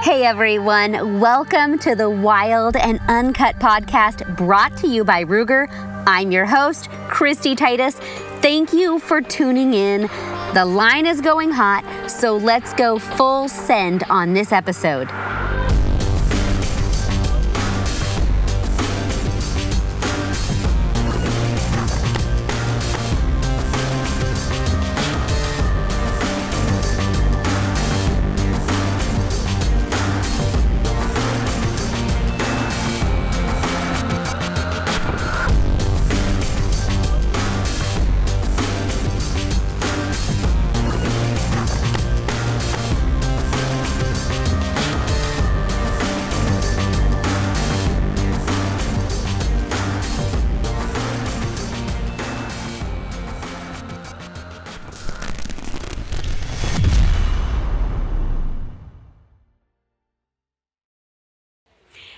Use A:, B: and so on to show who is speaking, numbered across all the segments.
A: Hey everyone, welcome to the Wild and Uncut podcast brought to you by Ruger. I'm your host, Kristy Titus. Thank you for tuning in. The line is going hot, so let's go full send on this episode.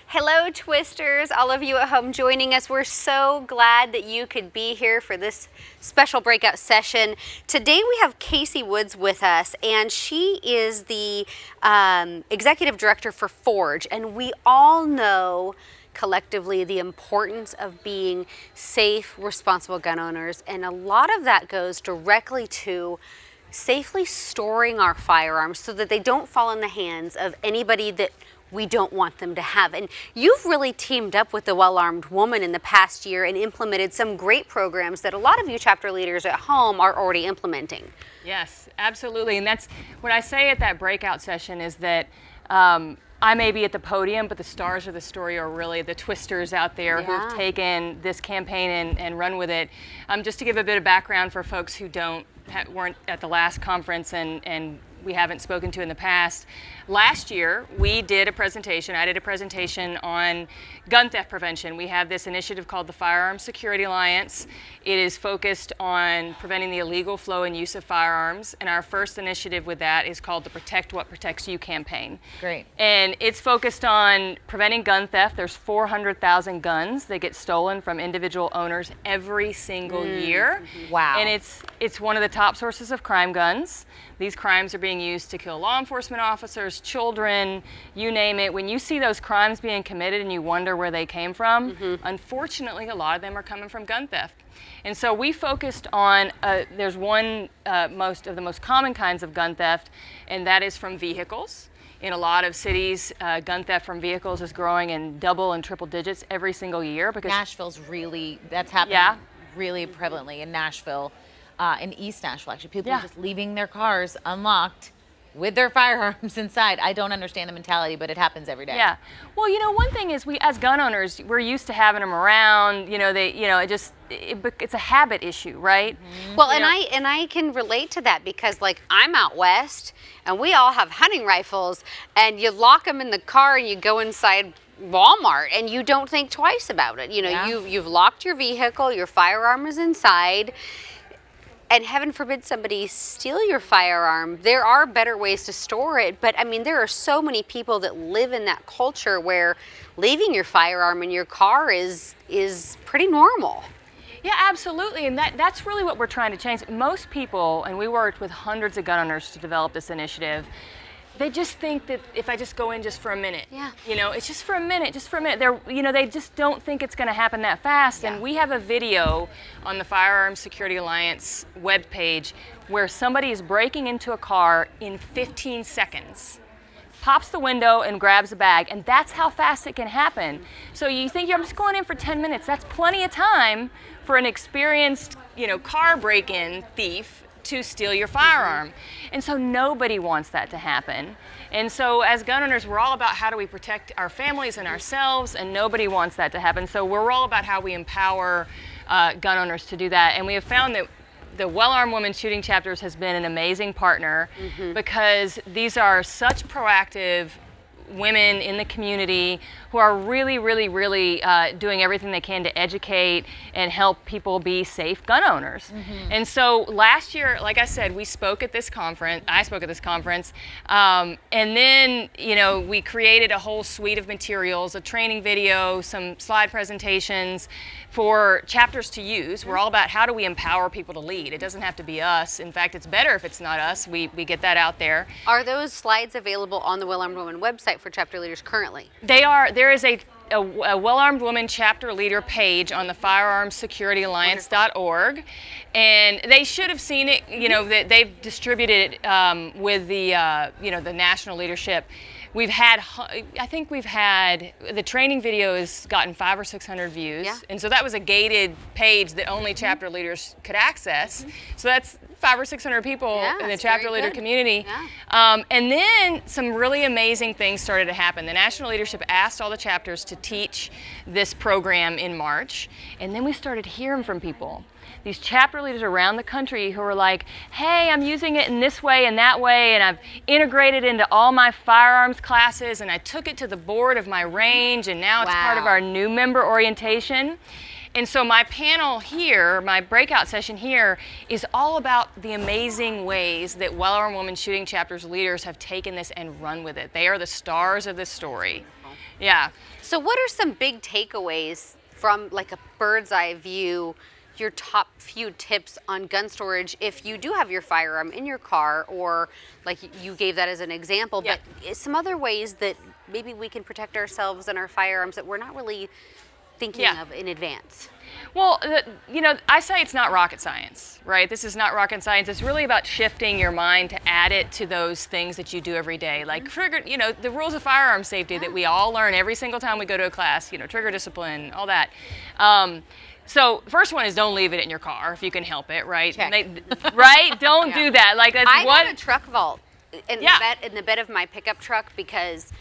A: Hello, Twisters, all of you at home joining us. We're so glad that you could be here for this special breakout session. Today we have Casey Woods with us, and she is the executive director for Forge. And we all know collectively the importance of being safe, responsible gun owners. And a lot of that goes directly to safely storing our firearms so that they don't fall in the hands of anybody that we don't want them to have. And you've really teamed up with the Well-Armed Woman in the past year and implemented some great programs that a lot of you chapter leaders at home are already implementing.
B: Yes, absolutely. And that's what I say at that breakout session is that I may be at the podium, but the stars of the story are really the Twisters out there who've taken this campaign and run with it. Just to give a bit of background for folks who weren't at the last conference and we haven't spoken to in the past. Last year, I did a presentation on gun theft prevention. We have this initiative called the Firearm Security Alliance. It is focused on preventing the illegal flow and use of firearms, and our first initiative with that is called the Protect What Protects You campaign.
C: Great.
B: And it's focused on preventing gun theft. There's 400,000 guns that get stolen from individual owners every single year.
C: Wow.
B: And it's one of the top sources of crime guns. These crimes are being used to kill law enforcement officers, children, you name it. When you see those crimes being committed and you wonder where they came from, unfortunately, a lot of them are coming from gun theft. And so we focused on, there's one most of the most common kinds of gun theft, and that is from vehicles. In a lot of cities, gun theft from vehicles is growing in double and triple digits every single year. Because
C: Nashville's that's happening really prevalently in Nashville. In East Nashville, actually. People are just leaving their cars unlocked with their firearms inside. I don't understand the mentality, but it happens every day.
B: Yeah. Well, one thing is we, as gun owners, we're used to having them around. It's a habit issue, right?
A: Well, and I can relate to that because, like, I'm out west, and we all have hunting rifles, and you lock them in the car, and you go inside Walmart, and you don't think twice about it. You've locked your vehicle, your firearm is inside. And heaven forbid somebody steal your firearm. There are better ways to store it, but I mean, there are so many people that live in that culture where leaving your firearm in your car is pretty normal.
B: Yeah, absolutely, and that's really what we're trying to change. Most people, and we worked with hundreds of gun owners to develop this initiative, they just think that if I just go in just for a minute, it's just for a minute. They just don't think it's going to happen that fast. And we have a video on the Firearm Security Alliance webpage where somebody is breaking into a car in 15 seconds, pops the window and grabs a bag, and that's how fast it can happen. So you think, I'm just going in for 10 minutes. That's plenty of time for an experienced, car break-in thief to steal your firearm. And so nobody wants that to happen. And so as gun owners, we're all about how do we protect our families and ourselves, and nobody wants that to happen. So we're all about how we empower gun owners to do that. And we have found that the Well-Armed Women Shooting Chapters has been an amazing partner because these are such proactive women in the community who are really, really, really doing everything they can to educate and help people be safe gun owners. And so last year, like I said, I spoke at this conference, and then, we created a whole suite of materials, a training video, some slide presentations for chapters to use. We're all about how do we empower people to lead. It doesn't have to be us. In fact, it's better if it's not us. We get that out there.
A: Are those slides available on the Well-Armed Woman website website for chapter leaders currently?
B: There is a well-armed woman chapter leader page on the firearmssecurityalliance.org, and they should have seen it. You know, that they've distributed it with the the national leadership. I think we've had the training video has gotten 500 or 600 views, and so that was a gated page that only chapter leaders could access. So that's 500 or 600 people in the chapter leader community. And then some really amazing things started to happen. The national leadership asked all the chapters to teach this program in March, and then we started hearing from people. These chapter leaders around the country who were like, hey, I'm using it in this way and that way, and I've integrated into all my firearms classes, and I took it to the board of my range, and now it's part of our new member orientation. And so my panel here, my breakout session here, is all about the amazing ways that well-armed women shooting chapters leaders have taken this and run with it. They are the stars of this story. Yeah.
A: So what are some big takeaways from like a bird's eye view, your top few tips on gun storage if you do have your firearm in your car, or like you gave that as an example, but some other ways that maybe we can protect ourselves and our firearms that we're not really thinking of in advance?
B: Well, I say it's not rocket science, right? This is not rocket science. It's really about shifting your mind to add it to those things that you do every day, like trigger, the rules of firearm safety that we all learn every single time we go to a class, trigger discipline, all that. So first one is don't leave it in your car if you can help it, right? Right? Don't do that. Like that's
A: I have a truck vault in the bed of my pickup truck because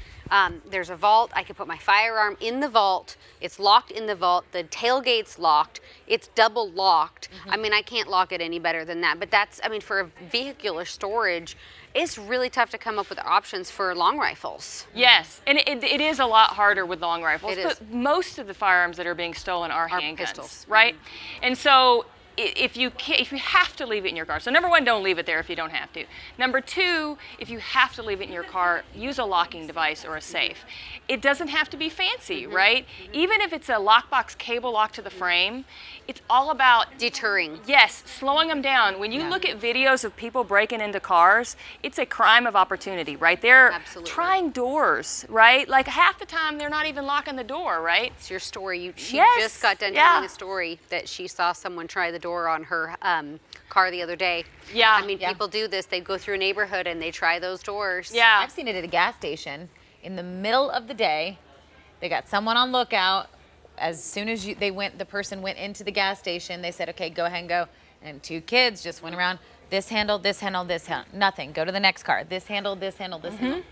A: there's a vault. I can put my firearm in the vault. It's locked in the vault. The tailgate's locked. It's double locked. I mean, I can't lock it any better than that. But that's, for a vehicular storage, it's really tough to come up with options for long rifles.
B: Yes, and it is a lot harder with long rifles. But most of the firearms that are being stolen are handguns, pistols, right? And so if you have to leave it in your car, so number one, don't leave it there if you don't have to. Number two, if you have to leave it in your car, use a locking device or a safe. It doesn't have to be fancy, right? Even if it's a lockbox cable lock to the frame, it's all about
A: deterring.
B: Yes, slowing them down. When you look at videos of people breaking into cars, it's a crime of opportunity, right? They're trying doors, right? Like half the time they're not even locking the door, right?
A: It's your story. She just got done telling a story that she saw someone try the door on her car the other day.
B: Yeah.
A: People do this. They go through a neighborhood and they try those doors.
B: Yeah.
C: I've seen it at a gas station in the middle of the day. They got someone on lookout. As soon as the person went into the gas station, they said, okay, go ahead and go. And two kids just went around, this handle, this handle, this handle, nothing. Go to the next car. This handle, this handle, this handle.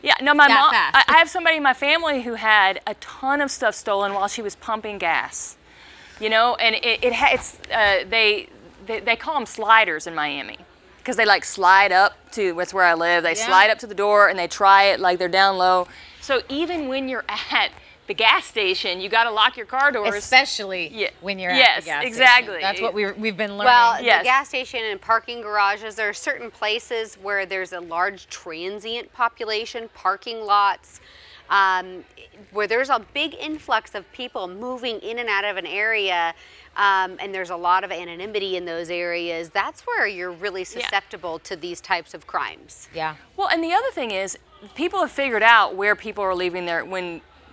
B: Yeah, no, my mom, I have somebody in my family who had a ton of stuff stolen while she was pumping gas. And they call them sliders in Miami because they like slide up to, that's where I live, they slide up to the door and they try it like they're down low. So even when you're at the gas station, you got to lock your car doors.
C: Especially when you're at the gas station.
B: Exactly.
C: That's what we've been learning.
A: Well, the gas station and parking garages, there are certain places where there's a large transient population, parking lots, where there's a big influx of people moving in and out of an area, and there's a lot of anonymity in those areas. That's where you're really susceptible to these types of crimes.
C: Yeah.
B: Well, and the other thing is, people have figured out where people are leaving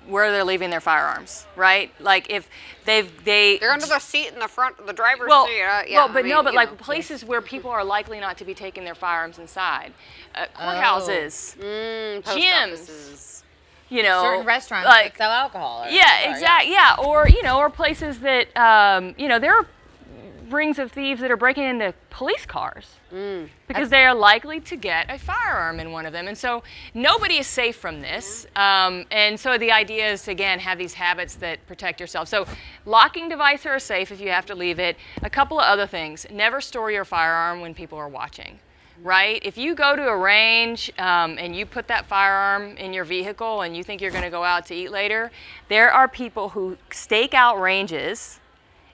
B: where they're leaving their firearms, right? Like if they're
A: under the seat in the front of the driver's seat.
B: Places where people are likely not to be taking their firearms inside, courthouses, gyms,
C: certain restaurants that sell alcohol.
B: Or places that there are rings of thieves that are breaking into police cars because they are likely to get a firearm in one of them. And so nobody is safe from this. And so the idea is to, again, have these habits that protect yourself. So locking devices are safe if you have to leave it. A couple of other things. Never store your firearm when people are watching. Right? If you go to a range and you put that firearm in your vehicle and you think you're going to go out to eat later, there are people who stake out ranges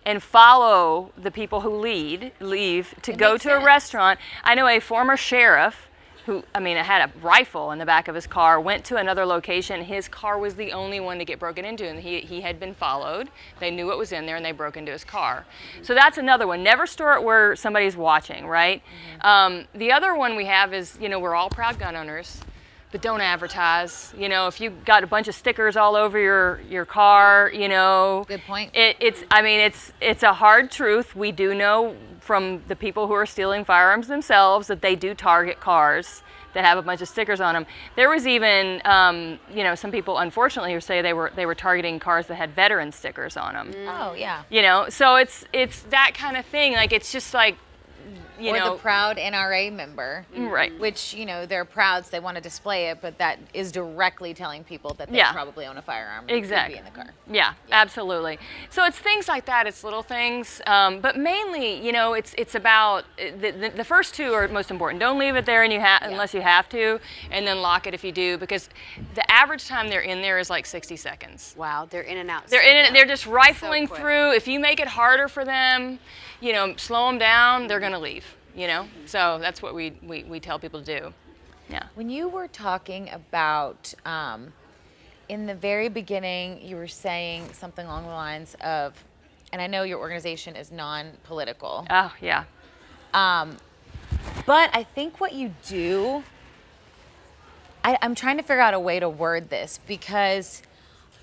B: and follow the people who leave to go to a restaurant. I know a former sheriff who, had a rifle in the back of his car, went to another location. His car was the only one to get broken into, and he had been followed. They knew what was in there, and they broke into his car. So that's another one. Never store it where somebody's watching, right? The other one we have is, we're all proud gun owners. but don't advertise. You know, if you got a bunch of stickers all over your car, you know.
C: Good point.
B: It's a hard truth. We do know from the people who are stealing firearms themselves that they do target cars that have a bunch of stickers on them. There was even, you know, some people unfortunately who say they were targeting cars that had veteran stickers on them.
C: Oh yeah.
B: You know, so it's that kind of thing. Like, it's just like, you know,
C: the proud NRA member,
B: right?
C: Which, you know, they're proud, so they want to display it, but that is directly telling people that they probably own a firearm.
B: Exactly.
C: Could be in the car.
B: Yeah, absolutely. So it's things like that. It's little things, but mainly, you know, it's about the first two are most important. Don't leave it there unless you have to, and then lock it if you do, because the average time they're in there is like 60 seconds.
A: Wow, they're in and out.
B: They're in and they're just rifling through. If you make it harder for them, you know, slow them down, they're gonna leave. You know, so that's what we tell people to do. Yeah.
C: When you were talking about, in the very beginning, you were saying something along the lines of, and I know your organization is non-political.
B: Oh, yeah.
C: But I think what you do, I'm trying to figure out a way to word this, because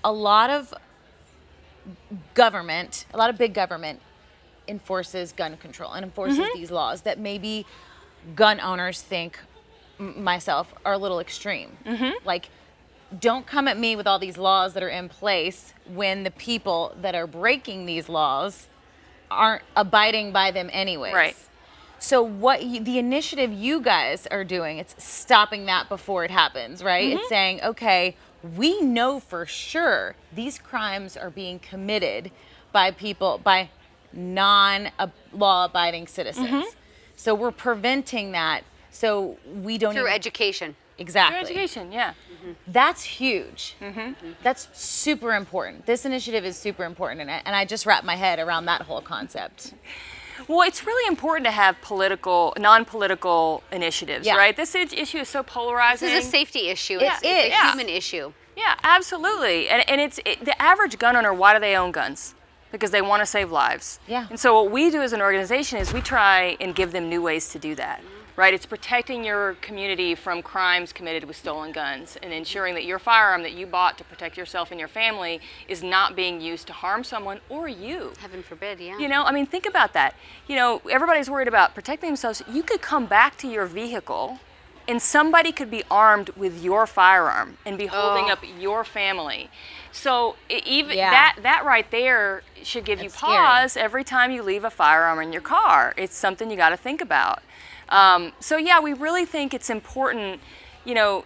C: a lot of big government enforces gun control and enforces these laws that maybe gun owners think, myself, are a little extreme. Like, don't come at me with all these laws that are in place when the people that are breaking these laws aren't abiding by them anyways.
B: Right.
C: So the initiative you guys are doing, it's stopping that before it happens, right? It's saying, okay, we know for sure these crimes are being committed by non-law-abiding citizens. So we're preventing that, so we don't
A: through education.
C: Exactly.
B: Through education, yeah.
C: That's huge. That's super important. This initiative is super important, and I just wrapped my head around that whole concept.
B: Well, it's really important to have non-political initiatives, right? This issue is so polarizing.
A: This is a safety issue. It's a human issue.
B: Yeah, absolutely. And the average gun owner, why do they own guns? Because they want to save lives.
C: Yeah.
B: And so what we do as an organization is we try and give them new ways to do that, right? It's protecting your community from crimes committed with stolen guns and ensuring that your firearm that you bought to protect yourself and your family is not being used to harm someone or you.
A: Heaven forbid, yeah.
B: You know, I mean, think about that. You know, everybody's worried about protecting themselves. You could come back to your vehicle and somebody could be armed with your firearm and be holding up your family. So that right there should give you pause every time you leave a firearm in your car. It's something you got to think about. So yeah, we really think it's important, you know,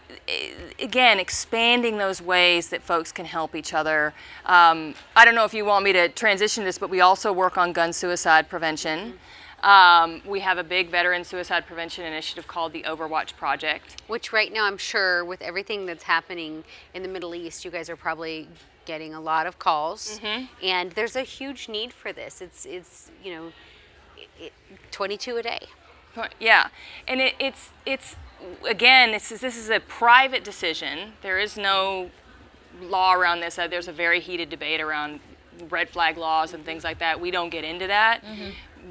B: again, expanding those ways that folks can help each other. I don't know if you want me to transition this, but we also work on gun suicide prevention. We have a big veteran suicide prevention initiative called the Overwatch Project.
A: Which right now, I'm sure with everything that's happening in the Middle East, you guys are probably getting a lot of calls. And there's a huge need for this. It's you know, 22 a day.
B: Yeah, and it's again, this is a private decision. There is no law around this. There's a very heated debate around red flag laws and things like that. We don't get into that.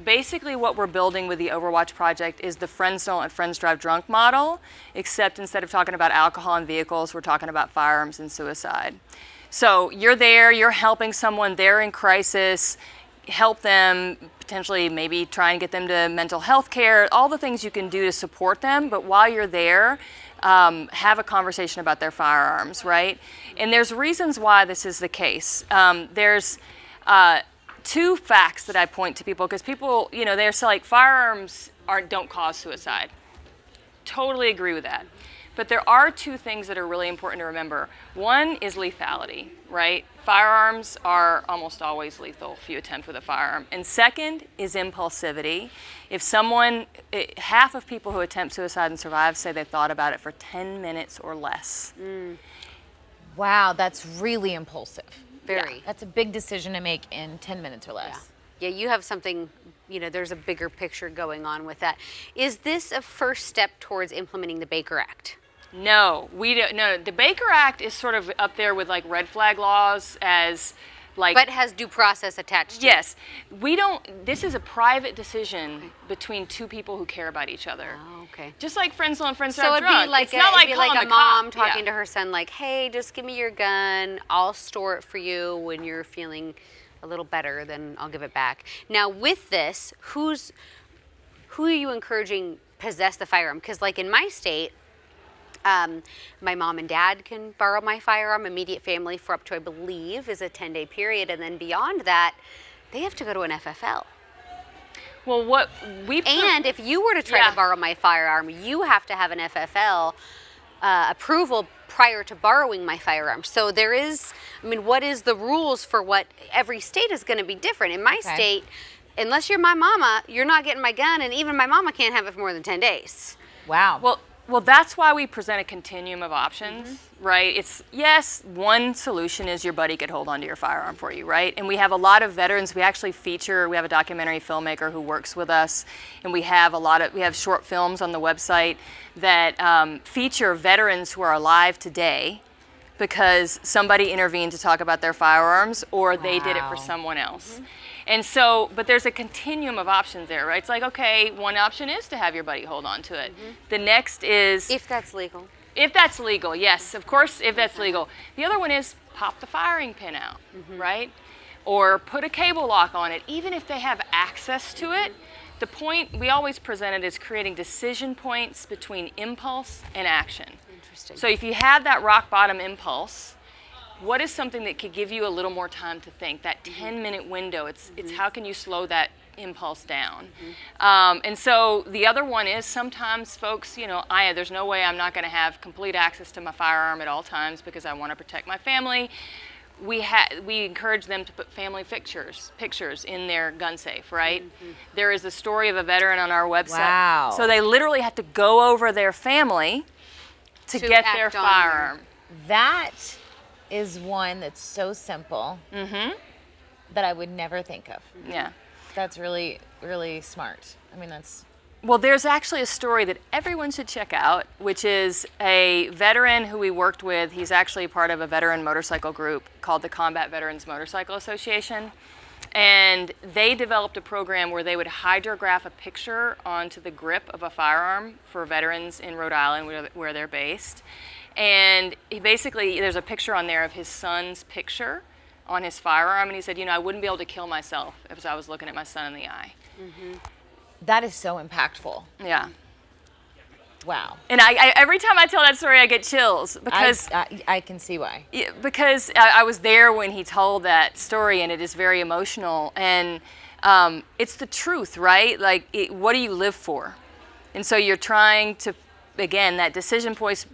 B: Basically, what we're building with the Overwatch Project is the Friends Don't Let Friends Drive Drunk model, except instead of talking about alcohol and vehicles, we're talking about firearms and suicide. So you're there, you're helping someone, they're in crisis, help them, potentially maybe try and get them to mental health care, all the things you can do to support them, but while you're there, have a conversation about their firearms, right? And there's reasons why this is the case. There's two facts that I point to people, because people, you know, they're like, firearms don't cause suicide. Totally agree with that. But there are two things that are really important to remember. One is lethality, right? Firearms are almost always lethal if you attempt with a firearm. And second is impulsivity. If half of people who attempt suicide and survive say they thought about it for 10 minutes or less.
C: Wow, that's really impulsive.
A: Very.
C: That's a big decision to make in 10 minutes or less.
A: Yeah, you have something, you know, there's a bigger picture going on with that. Is this a first step towards implementing the Baker Act?
B: No, we don't. No, the Baker Act is sort of up there with like red flag laws as
A: But has due process attached to it.
B: Yes. We don't, this is a private decision between two people who care about each other.
A: Oh, okay.
B: Just like friends don't friends
A: So
B: are
A: it'd
B: drunk.
A: be like
B: It's not like calling
A: a
B: the
A: mom
B: cop.
A: talking
B: Yeah.
A: to her son, like, "Hey, just give me your gun. I'll store it for you when you're feeling a little better. Then I'll give it back." Now, with this, who are you encouraging possess the firearm? Because, like in my state, my mom and dad can borrow my firearm. Immediate family for up to, I believe, is a 10-day period, and then beyond that, they have to go to an FFL.
B: Well, what we
A: And if you were to try to borrow my firearm, you have to have an FFL approval prior to borrowing my firearm. So there is, I mean, what is the rules for what every state is going to be different. In my state, unless you're my mama, you're not getting my gun, and even my mama can't have it for more than 10 days.
C: Wow.
B: Well, that's why we present a continuum of options, right? It's, yes, one solution is your buddy could hold onto your firearm for you, right? And we have a lot of veterans. We actually we have a documentary filmmaker who works with us, and we have short films on the website that feature veterans who are alive today because somebody intervened to talk about their firearms, or they did it for someone else. And so, but there's a continuum of options there, right? It's like, okay, one option is to have your buddy hold on to it. The next is...
A: If that's legal.
B: If that's legal, yes, of course, if that's legal. The other one is pop the firing pin out, right? Or put a cable lock on it, even if they have access to it. The point we always presented is creating decision points between impulse and action.
A: Interesting.
B: So if you have that rock bottom impulse, what is something that could give you a little more time to think? That 10-minute window, it's how can you slow that impulse down? And so the other one is sometimes folks, there's no way I'm not going to have complete access to my firearm at all times because I want to protect my family. We encourage them to put family pictures in their gun safe, right? There is a story of a veteran on our website.
C: Wow.
B: So they literally have to go over their family to get their
A: act on
B: firearm.
C: That is one that's so simple that I would never think of.
B: Yeah.
C: That's really, really smart. I mean, that's...
B: Well, there's actually a story that everyone should check out, which is a veteran who we worked with. He's actually part of a veteran motorcycle group called the Combat Veterans Motorcycle Association. And they developed a program where they would hydrograph a picture onto the grip of a firearm for veterans in Rhode Island where they're based. And there's a picture on there of his son's picture on his firearm, and he said, I wouldn't be able to kill myself if I was looking at my son in the eye.
C: That is so impactful.
B: Yeah.
C: Wow.
B: And I every time I tell that story, I get chills because
C: I can see why.
B: Yeah, because I was there when he told that story, and it is very emotional. And it's the truth, right? Like, what do you live for? And so you're trying to, again, that decision point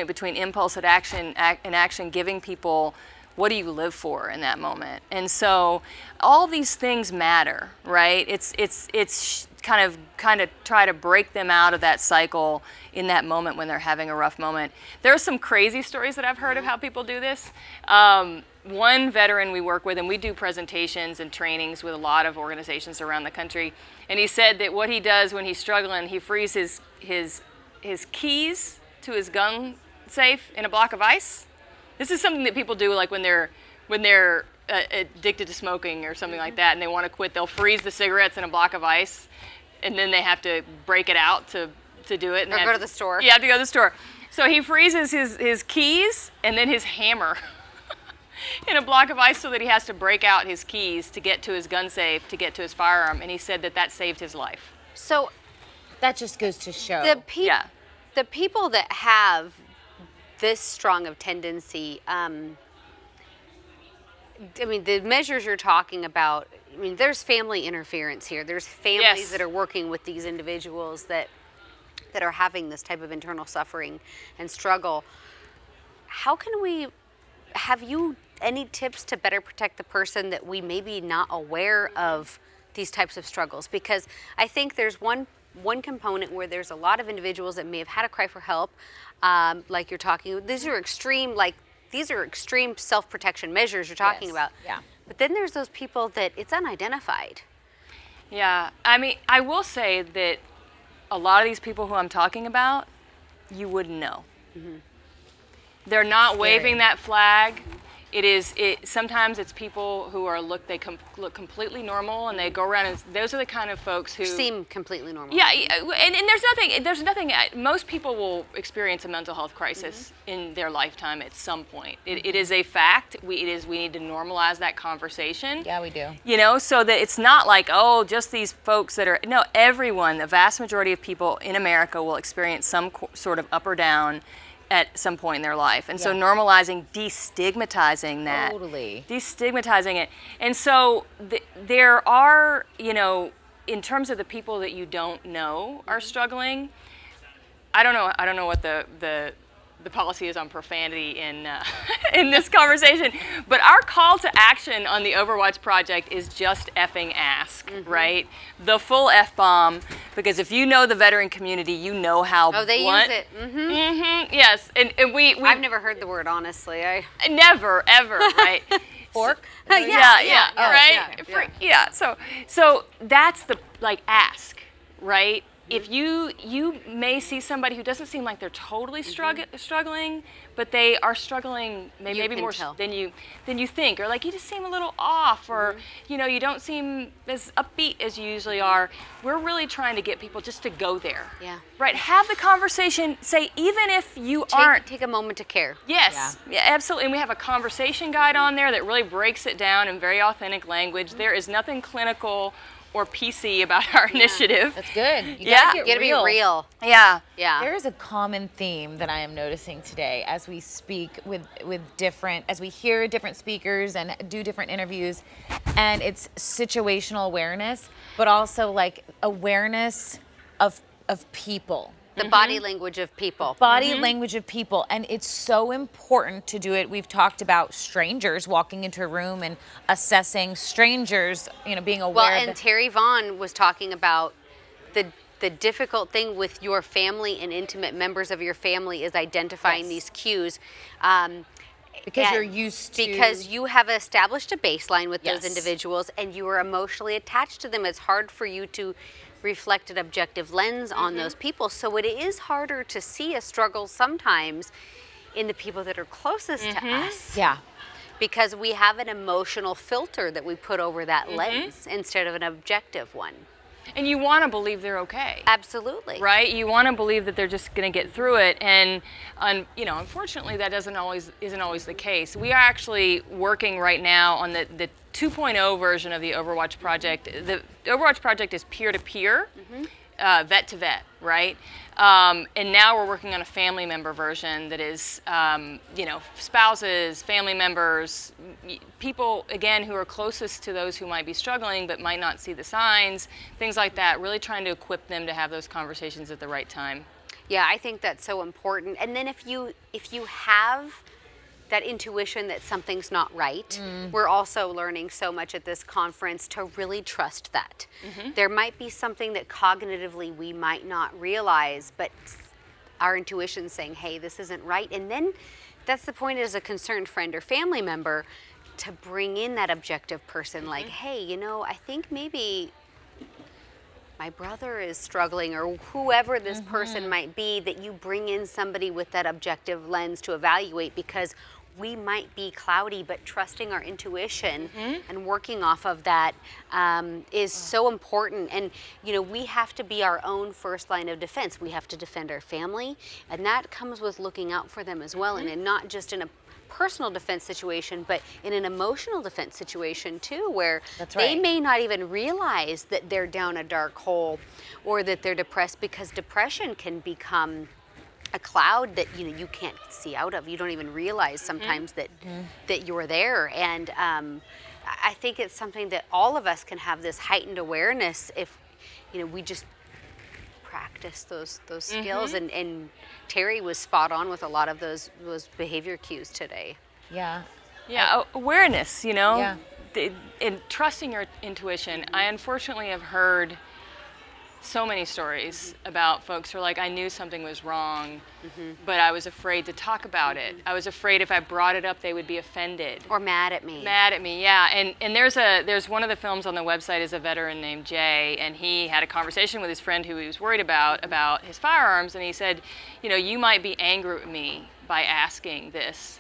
B: between impulse and action, giving people what do you live for in that moment. And so all these things matter, right? It's kind of try to break them out of that cycle in that moment when they're having a rough moment. There are some crazy stories that I've heard of how people do this. One veteran we work with, and we do presentations and trainings with a lot of organizations around the country, and he said that what he does when he's struggling, he freezes his keys to his gun safe in a block of ice. This is something that people do, like when they're addicted to smoking or something like that, and they want to quit. They'll freeze the cigarettes in a block of ice, and then they have to break it out to do it. And
A: Or go to the store.
B: You have to go to the store. So he freezes his keys and then his hammer in a block of ice so that he has to break out his keys to get to his gun safe, to get to his firearm, and he said that saved his life.
A: So
C: That just goes to show.
A: the people that have this strong of tendency, the measures you're talking about, there's family interference here. There's families that are working with these individuals that are having this type of internal suffering and struggle. Have you any tips to better protect the person that we may be not aware of these types of struggles? Because I think there's one component where there's a lot of individuals that may have had a cry for help, like you're talking. These are extreme self-protection measures you're talking about.
C: Yeah.
A: But then there's those people that it's unidentified.
B: Yeah, I will say that a lot of these people who I'm talking about, you wouldn't know. They're not waving that flag. Sometimes it's people who look completely normal, and they go around, and those are the kind of folks who
A: seem completely normal.
B: Yeah, and there's nothing. Most people will experience a mental health crisis in their lifetime at some point. It is a fact. We need to normalize that conversation.
C: Yeah, we do.
B: So that it's not like, oh, just these folks that are. No, everyone, the vast majority of people in America will experience some sort of up or down at some point in their life. And so normalizing, destigmatizing that.
C: Totally.
B: Destigmatizing it. And so there are, in terms of the people that you don't know are struggling, I don't know what the policy is on profanity in in this conversation, but our call to action on the Overwatch Project is just effing ask, right? The full F-bomb, because if you know the veteran community, you know how
A: they
B: blunt.
A: use it.
B: Yes, and we
A: I've never heard the word, honestly.
B: Never, ever, right?
C: Fork?
B: Yeah,
A: Oh,
B: right? Yeah, so that's the, ask, right? If you may see somebody who doesn't seem like they're totally struggling, but they are struggling maybe more than you think, or you just seem a little off, or you don't seem as upbeat as you usually are. We're really trying to get people just to go there.
A: Yeah.
B: Right. Have the conversation. Say, even if you aren't.
A: Take a moment to care.
B: Yes. Yeah, absolutely. And we have a conversation guide on there that really breaks it down in very authentic language. There is nothing clinical or PC about our initiative.
C: That's good. You
A: gotta be real.
B: Yeah.
C: There is a common theme that I am noticing today as we speak with as we hear different speakers and do different interviews, and it's situational awareness, but also awareness of people.
A: The body language of people.
C: Body language of people. And it's so important to do it. We've talked about strangers walking into a room and assessing strangers, being aware.
A: Well, and Terry Vaughn was talking about the difficult thing with your family and intimate members of your family is identifying these cues.
C: Because you're used to.
A: Because you have established a baseline with those individuals and you are emotionally attached to them. It's hard for you to reflect an objective lens on those people. So it is harder to see a struggle sometimes in the people that are closest to us.
C: Yeah.
A: Because we have an emotional filter that we put over that lens instead of an objective one.
B: And you want to believe they're okay.
A: Absolutely.
B: Right? You want to believe that they're just going to get through it, and unfortunately, that isn't always the case. We are actually working right now on the 2.0 version of the Overwatch Project. The Overwatch Project is peer-to-peer, vet to vet, right? And now we're working on a family member version that is, spouses, family members, people, again, who are closest to those who might be struggling but might not see the signs, things like that, really trying to equip them to have those conversations at the right time.
A: Yeah, I think that's so important. And then if you have that intuition that something's not right, we're also learning so much at this conference to really trust that. There might be something that cognitively we might not realize, but our intuition's saying, hey, this isn't right. And then that's the point as a concerned friend or family member to bring in that objective person like, hey, I think maybe my brother is struggling, or whoever this person might be, that you bring in somebody with that objective lens to evaluate, because we might be cloudy, but trusting our intuition and working off of that is so important. And, we have to be our own first line of defense. We have to defend our family, and that comes with looking out for them as well, and not just in a personal defense situation, but in an emotional defense situation too, where they may not even realize that they're down a dark hole or that they're depressed, because depression can become a cloud that you can't see out of. You don't even realize sometimes that you're there. And I think it's something that all of us can have this heightened awareness if we just practice those skills. And Terry was spot on with a lot of those behavior cues today.
C: Yeah.
B: Awareness, and trusting your intuition. I unfortunately have heard so many stories about folks who are like, I knew something was wrong, but I was afraid to talk about it. I was afraid if I brought it up, they would be offended.
A: Or mad at me.
B: Yeah. And there's one of the films on the website is a veteran named Jay, and he had a conversation with his friend who he was worried about his firearms, and he said, you might be angry at me by asking this,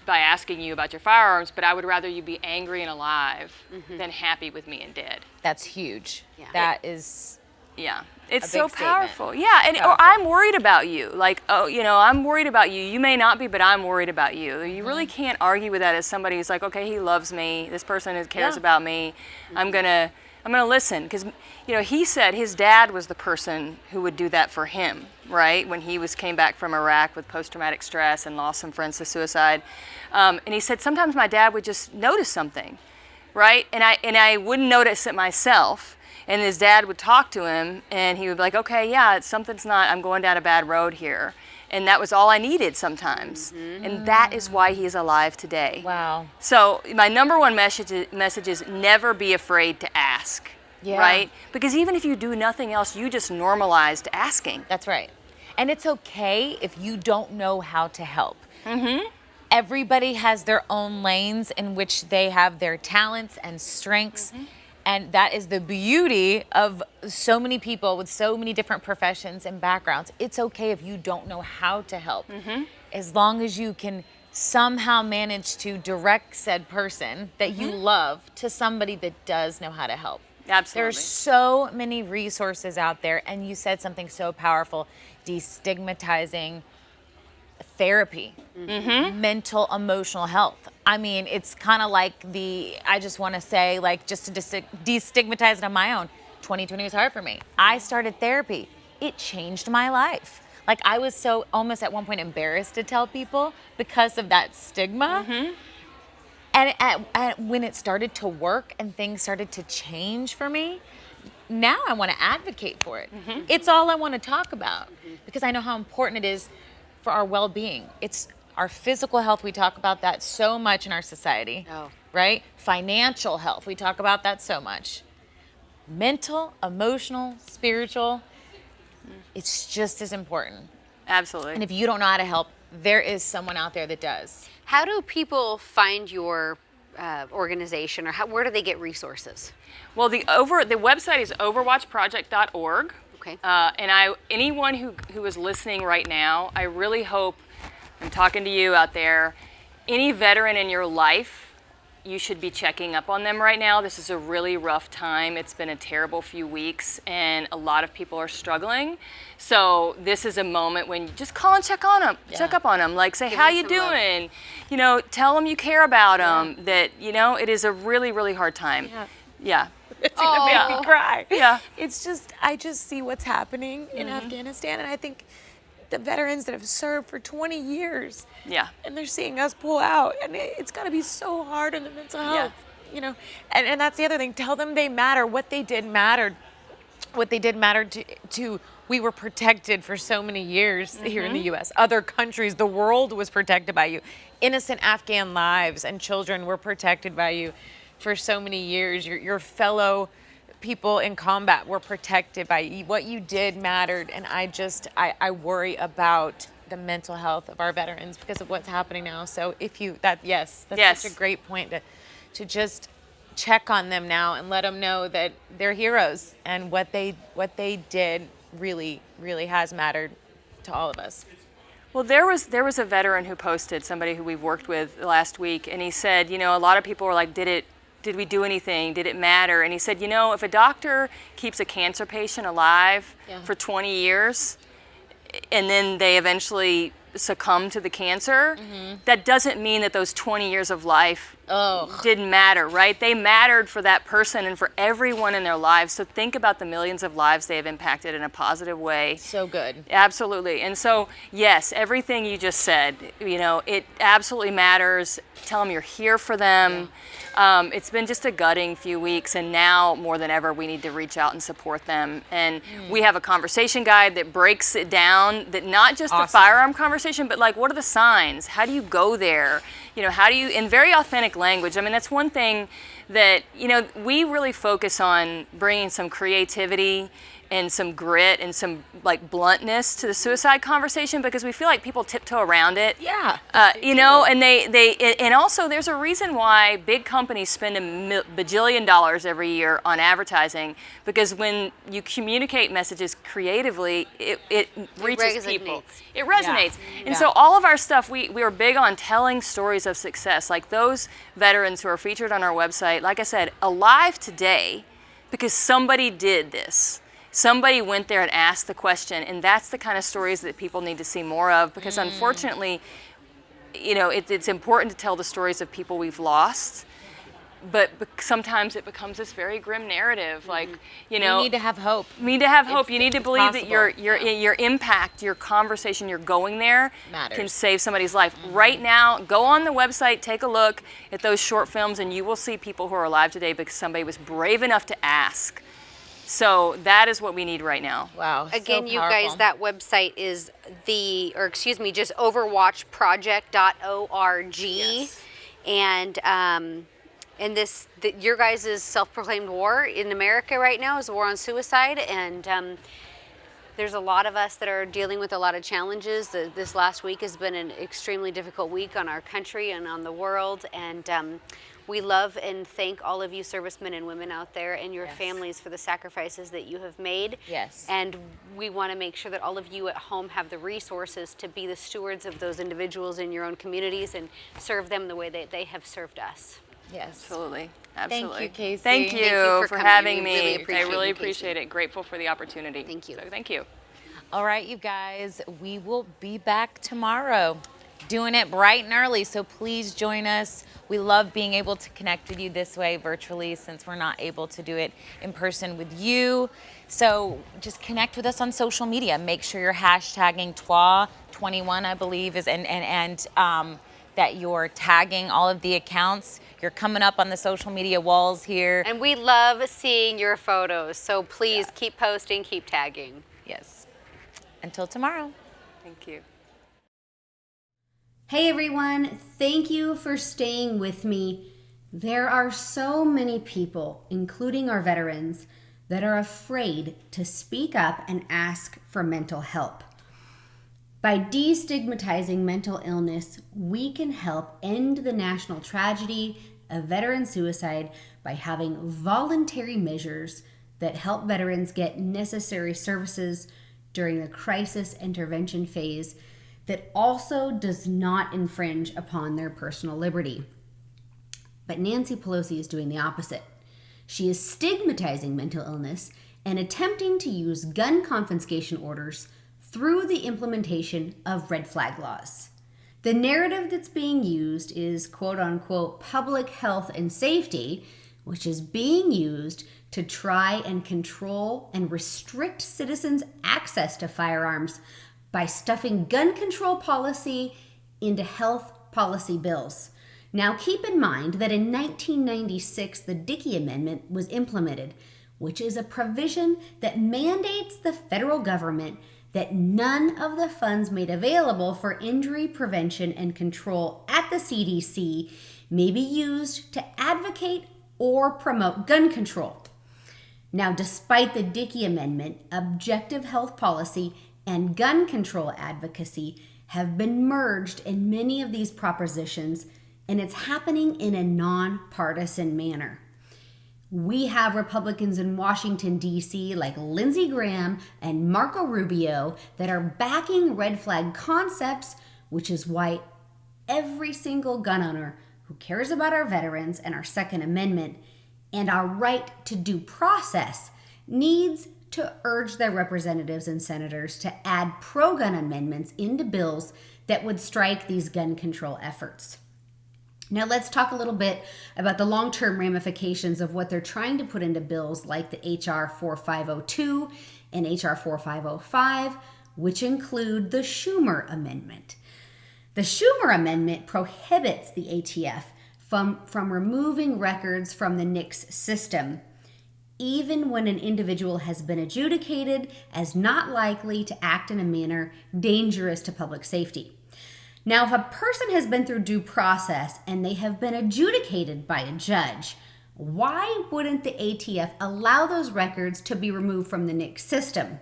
B: by asking you about your firearms, but I would rather you be angry and alive than happy with me and dead.
C: That's huge.
A: Yeah.
C: That is.
B: Yeah. It's
C: A
B: so
C: big statement.
B: powerful. Yeah, and or
C: Powerful.
B: I'm worried about you. Like, oh, you know, I'm worried about you. You may not be, but I'm worried about you. You really can't argue with that as somebody who's like, okay, he loves me. This person cares about me. I'm gonna listen, because you know, he said his dad was the person who would do that for him, right? When he came back from Iraq with post-traumatic stress and lost some friends to suicide, and he said sometimes my dad would just notice something, right? And I wouldn't notice it myself. And his dad would talk to him, and he would be like, okay, yeah, I'm going down a bad road here. And that was all I needed sometimes. And that is why he is alive today.
C: Wow.
B: So my number one message is never be afraid to ask, right? Because even if you do nothing else, you just normalized asking.
C: That's right. And it's okay if you don't know how to help. Everybody has their own lanes in which they have their talents and strengths. And that is the beauty of so many people with so many different professions and backgrounds. It's okay if you don't know how to help, as long as you can somehow manage to direct said person that you love to somebody that does know how to help.
B: Absolutely.
C: There's so many resources out there, and you said something so powerful, destigmatizing therapy, mental, emotional health. I mean, it's kind of like I just want to say, like, just to destigmatize it on my own, 2020 was hard for me. I started therapy. It changed my life. Like, I was so almost at one point embarrassed to tell people because of that stigma. And when it started to work and things started to change for me, now I want to advocate for it. It's all I want to talk about because I know how important it is for our well-being. It's our physical health. We talk about that so much in our society, right? Financial health. We talk about that so much. Mental, emotional, spiritual, it's just as important.
B: Absolutely.
C: And if you don't know how to help, there is someone out there that does.
A: How do people find your organization, or where do they get resources?
B: Well, the website is overwatchproject.org.
A: Okay.
B: And anyone who is listening right now, I really hope, I'm talking to you out there, any veteran in your life, you should be checking up on them right now. This is a really rough time. It's been a terrible few weeks, and a lot of people are struggling. So this is a moment when you just call and check on them, check up on them, like say, how you doing? You know, tell them you care about them, that, you know, it is a really, really hard time. Yeah.
C: It's gonna make me cry.
B: Yeah.
C: It's just, I just see what's happening in Afghanistan, and I think the veterans that have served for 20 years.
B: Yeah.
C: And they're seeing us pull out, and it's got to be so hard on the mental health, you know. And that's the other thing. Tell them they matter. What they did mattered. What they did mattered to we were protected for so many years here in the U.S. Other countries, the world was protected by you. Innocent Afghan lives and children were protected by you for so many years. Your fellow people in combat were protected by you. What you did mattered, and I worry about the mental health of our veterans because of what's happening now. So that's such a great point to just check on them now and let them know that they're heroes, and what they did really, really has mattered to all of us.
B: Well, there was a veteran who posted, somebody who we've worked with last week, and he said, you know, a lot of people were like, did we do anything? Did it matter? And he said, you know, if a doctor keeps a cancer patient alive for 20 years and then they eventually succumb to the cancer, that doesn't mean that those 20 years of life didn't matter, right? They mattered for that person and for everyone in their lives. So think about the millions of lives they have impacted in a positive way.
C: So good.
B: Absolutely. And so, yes, everything you just said, you know, it absolutely matters. Tell them you're here for them. It's been just a gutting few weeks, and now more than ever, we need to reach out and support them. And we have a conversation guide that breaks it down, that not just the firearm conversation, but like, what are the signs? How do you go there? You know, how do you, in very authentic language. I mean, that's one thing that, you know, we really focus on bringing some creativity and some grit and some like bluntness to the suicide conversation, because we feel like people tiptoe around it.
C: Yeah.
B: And and also there's a reason why big companies spend bajillion dollars every year on advertising, because when you communicate messages creatively, it reaches people. It resonates. And so all of our stuff, we are big on telling stories of success, like those veterans who are featured on our website, like I said, alive today because somebody did this. Somebody went there and asked the question, and that's the kind of stories that people need to see more of, because unfortunately, it's important to tell the stories of people we've lost, but sometimes it becomes this very grim narrative. Like,
C: you need to have hope.
B: You need to believe that your impact, your conversation, your going there
C: matters.
B: Can save somebody's life. Right now, go on the website, take a look at those short films, and you will see people who are alive today because somebody was brave enough to ask. So that is what we need right now.
C: Wow.
A: Again, you guys, that website is just overwatchproject.org.
C: Yes.
A: And your guys' self-proclaimed war in America right now is a war on suicide, and there's a lot of us that are dealing with a lot of challenges. This last week has been an extremely difficult week on our country and on the world, and we love and thank all of you servicemen and women out there and your families for the sacrifices that you have made.
C: Yes.
A: And we want to make sure that all of you at home have the resources to be the stewards of those individuals in your own communities and serve them the way that they have served us.
C: Yes.
B: Absolutely.
C: Thank you, Casey.
B: Thank you for
A: coming.
B: having
A: We
B: me.
A: really
B: I appreciate it. Grateful for the opportunity.
A: Thank you.
B: So, thank you.
C: All right, you guys, we will be back tomorrow doing it bright and early, so please join us. We love being able to connect with you this way virtually, since we're not able to do it in person with you. So just connect with us on social media. Make sure you're hashtagging TWA21, I believe, and that you're tagging all of the accounts. You're coming up on the social media walls here.
A: And we love seeing your photos, so please keep posting, keep tagging.
C: Yes. Until tomorrow.
B: Thank you.
D: Hey everyone, thank you for staying with me. There are so many people, including our veterans, that are afraid to speak up and ask for mental help. By destigmatizing mental illness, we can help end the national tragedy of veteran suicide by having voluntary measures that help veterans get necessary services during the crisis intervention phase that also does not infringe upon their personal liberty. But Nancy Pelosi is doing the opposite. She is stigmatizing mental illness and attempting to use gun confiscation orders through the implementation of red flag laws. The narrative that's being used is quote unquote public health and safety, which is being used to try and control and restrict citizens' access to firearms by stuffing gun control policy into health policy bills. Now keep in mind that in 1996, the Dickey Amendment was implemented, which is a provision that mandates the federal government that none of the funds made available for injury prevention and control at the CDC may be used to advocate or promote gun control. Now, despite the Dickey Amendment, objective health policy and gun control advocacy have been merged in many of these propositions, and it's happening in a nonpartisan manner. We have Republicans in Washington, D.C., like Lindsey Graham and Marco Rubio, that are backing red flag concepts, which is why every single gun owner who cares about our veterans and our Second Amendment and our right to due process needs to urge their representatives and senators to add pro-gun amendments into bills that would strike these gun control efforts. Now let's talk a little bit about the long-term ramifications of what they're trying to put into bills like the H.R. 4502 and H.R. 4505, which include the Schumer Amendment. The Schumer Amendment prohibits the ATF from removing records from the NICS system, even when an individual has been adjudicated as not likely to act in a manner dangerous to public safety. Now, if a person has been through due process and they have been adjudicated by a judge, Why wouldn't the ATF allow those records to be removed from the NICS system?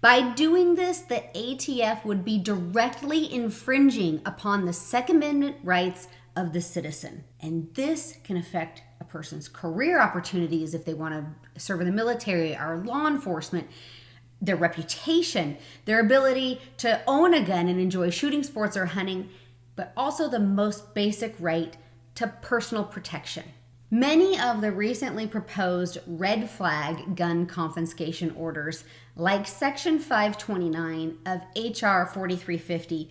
D: By doing this, the ATF would be directly infringing upon the Second Amendment rights of the citizen. And this can affect a person's career opportunities if they want to serve in the military or law enforcement, their reputation, their ability to own a gun and enjoy shooting sports or hunting, but also the most basic right to personal protection. Many of the recently proposed red flag gun confiscation orders, like Section 529 of H.R. 4350,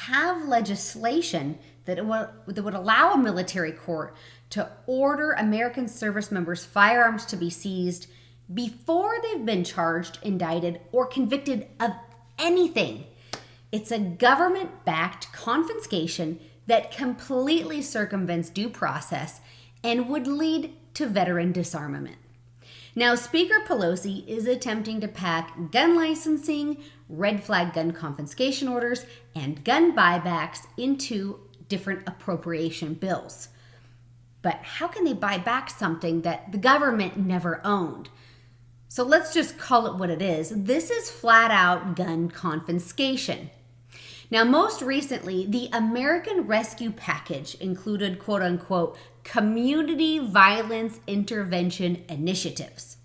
D: have legislation that would allow a military court to order American service members' firearms to be seized before they've been charged, indicted, or convicted of anything. It's a government-backed confiscation that completely circumvents due process and would lead to veteran disarmament. Now, Speaker Pelosi is attempting to pack gun licensing, red flag gun confiscation orders, and gun buybacks into different appropriation bills. But how can they buy back something that the government never owned? So let's just call it what it is. This is flat out gun confiscation. Now, most recently, the American Rescue Package included quote unquote community violence intervention initiatives,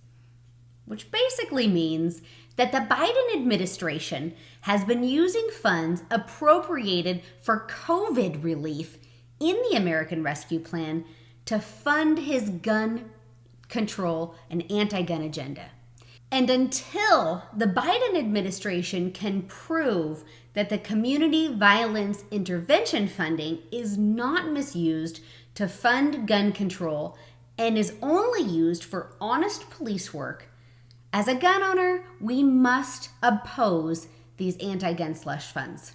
D: which basically means that the Biden administration has been using funds appropriated for COVID relief in the American Rescue Plan to fund his gun control and anti-gun agenda. And until the Biden administration can prove that the community violence intervention funding is not misused to fund gun control and is only used for honest police work, as a gun owner, we must oppose these anti-gun slush funds.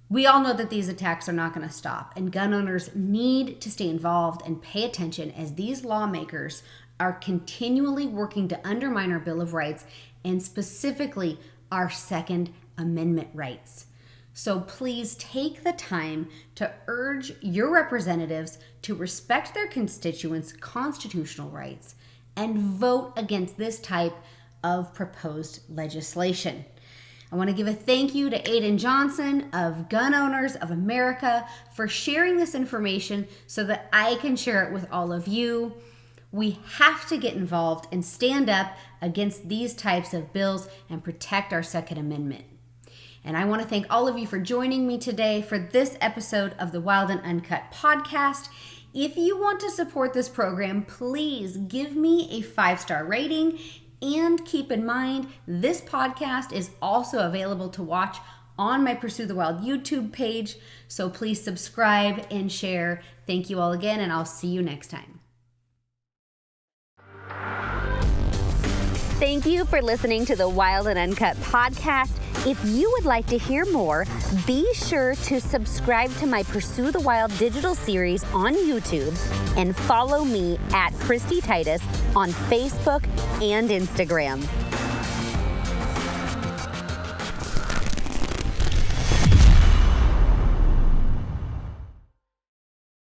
D: We all know that these attacks are not going to stop, and gun owners need to stay involved and pay attention as these lawmakers are continually working to undermine our Bill of Rights and specifically our Second Amendment rights. So please take the time to urge your representatives to respect their constituents' constitutional rights and vote against this type of proposed legislation. I want to give a thank you to Aiden Johnson of Gun Owners of America for sharing this information so that I can share it with all of you. We have to get involved and stand up against these types of bills and protect our Second Amendment. And I want to thank all of you for joining me today for this episode of the Wild and Uncut podcast. If you want to support this program, please give me a 5-star rating. And keep in mind, this podcast is also available to watch on my Pursue the Wild YouTube page. So please subscribe and share. Thank you all again, and I'll see you next time.
A: Thank you for listening to the Wild and Uncut podcast. If you would like to hear more, be sure to subscribe to my Pursue the Wild digital series on YouTube and follow me at Kristy Titus on Facebook and Instagram.